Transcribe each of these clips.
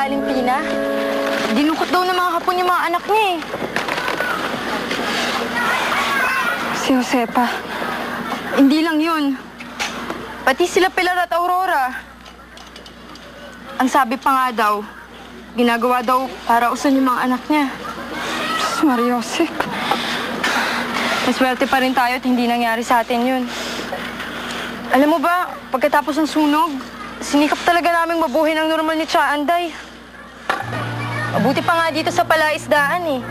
Valentina. Dinukot daw ng mga Hapon yung mga anak niya eh. Si Josepa. Hindi lang yun. Pati sila Pilar at Aurora. Ang sabi pa nga daw, ginagawa daw para usan yung mga anak niya. Mariosep. Maswerte pa rin tayo at hindi nangyari sa atin yun. Alam mo ba, pagkatapos ng sunog, sinikap talaga naming mabuhay ng normal ni Tia Anday. Mabuti pa nga dito sa palaisdaan eh.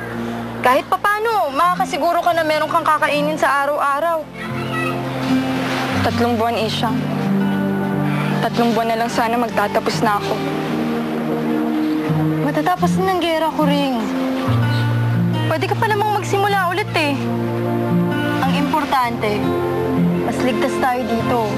Kahit papano, makakasiguro ka na meron kang kakainin sa araw-araw. 3 buwan, Isyang. 3 buwan na lang sana magtatapos na ako. Matatapos na ng gera ko, Ring. Pwede ka pa namang magsimula ulit eh. Ang importante, mas ligtas tayo dito.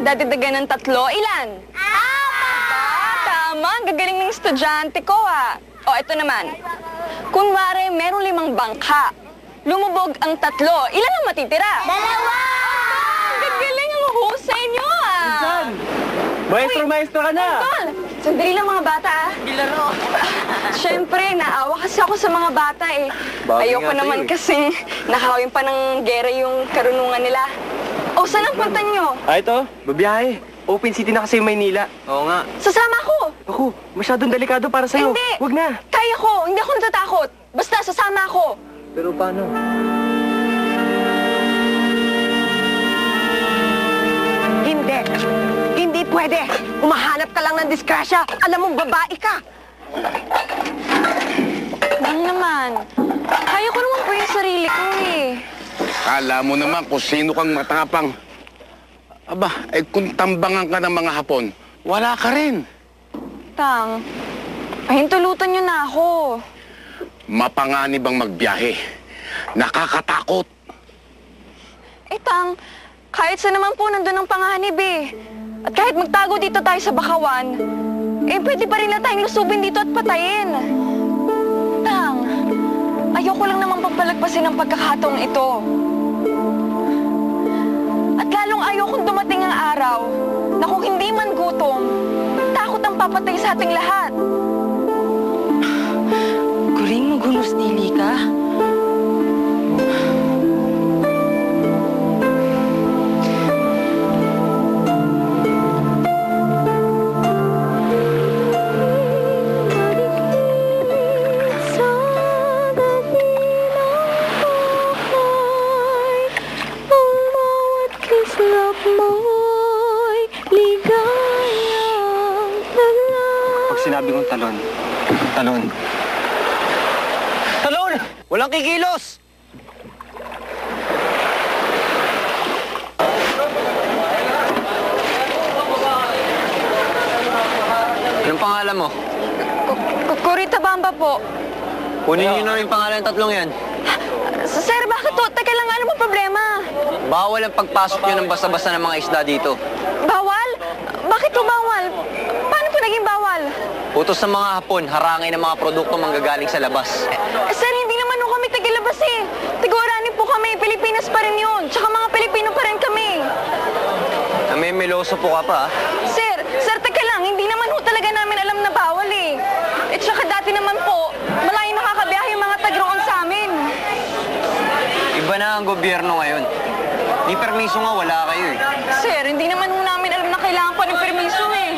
Dadagdagan ng 3, ilan? 4! Tama, ang gagaling ng estudyante ko ha. O, ito naman. Kunwari, meron 5 bangka. Lumubog ang 3, ilan ang matitira? 2! Ang gagaling ang husay nyo ha. Saan? Maestro ka na! Tol, sandali lang mga bata ha. Bilaro! Siyempre, naawa kasi ako sa mga bata eh. Ayoko naman kasing nakawin pa ng gera yung karunungan nila. O, saan ang punta nyo? Ito, babiyahe. Open city na kasi yung Maynila. Oo nga. Sasama ko! Ako, masyadong delikado para sa'yo. Hindi! Huwag na! Kaya ko! Hindi ako natatakot! Basta, sasama ako! Pero paano? Hindi! Hindi pwede! Umahanap ka lang ng disgrasya! Alam mong babae ka! Nang naman, kaya ko naman po yung sarili ko eh. Kala mo naman kung sino kang matapang. Aba, kung tambangan ka ng mga Hapon, wala ka rin. Tang, pahintulutan niyo na ako. Mapanganib ang magbiyahe. Nakakatakot. Tang, kahit sa naman po nandun ang panganib eh. At kahit magtago dito tayo sa Bakawan, pwede pa rin na tayong lusubin dito at patayin. Tang, ayoko lang naman papalagpasin ang pagkakataong ito. At lalong ayokong dumating ang araw na kung hindi man gutom, takot ang papatay sa ating lahat. Kuring, magunos dili ka. Sinabi kong talon. Talon. Talon! Walang kikilos! Anong pangalan mo? Kurita Bamba po. Kunin niyo na yung pangalan ng 3 yan. Sir, bakit to? Teka lang, ano pong problema? Bawal ang pagpasok nyo ng basta-basta ng mga isda dito. Bawal? Bakit to bawal? Paano po naging bawal? Utos ng mga Hapon, harangin ang mga produkto manggagaling sa labas. Sir, hindi naman ho kami tagalabas eh. Tigurani po kami, Pilipinas pa rin yun. Tsaka mga Pilipino pa rin kami. Namimeloso po ka pa, ha? Sir, teka lang, hindi naman ho talaga namin alam na bawal eh. Tsaka dati naman po, malayo nakakabiyahe yung mga tagroon sa amin. Iba na ang gobyerno ngayon. Di permiso nga, wala kayo eh. Sir, hindi naman ho namin alam na kailangan pa ng permiso eh.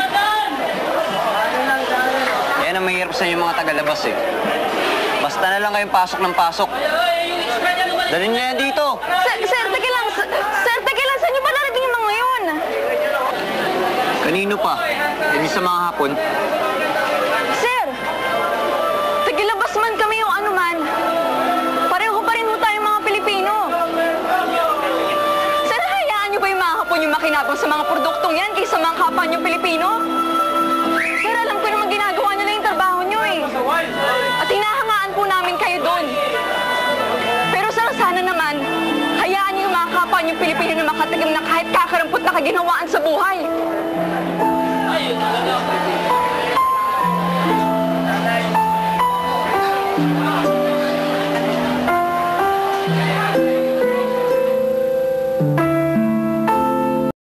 Yan ang mahirap sa inyo mga tagalabas eh. Basta na lang kayong pasok ng pasok. Dalhin niyo yan dito. Sir, teka lang. Sir, teka lang. Saan niyo ba narating yung mga yun? Kanino pa? Hindi sa mga Hapon. Sir, tagilabas man kami o ano man. Pareho pa rin ho tayong mga Pilipino. Sir, hayaan niyo ba yung mga Hapon yung makinabang sa mga produktong yan kaysa mga kapwa niyong Pilipino? Sir, alam ko naman ginagawa niyo na yung trabaho niyo eh. At hinahangaan po namin kayo doon. Pero sir, sana naman, hayaan niyo yung mga kapwa naman yung Pilipino na makatikim na kahit kakarampot na kaginhawaan sa buhay.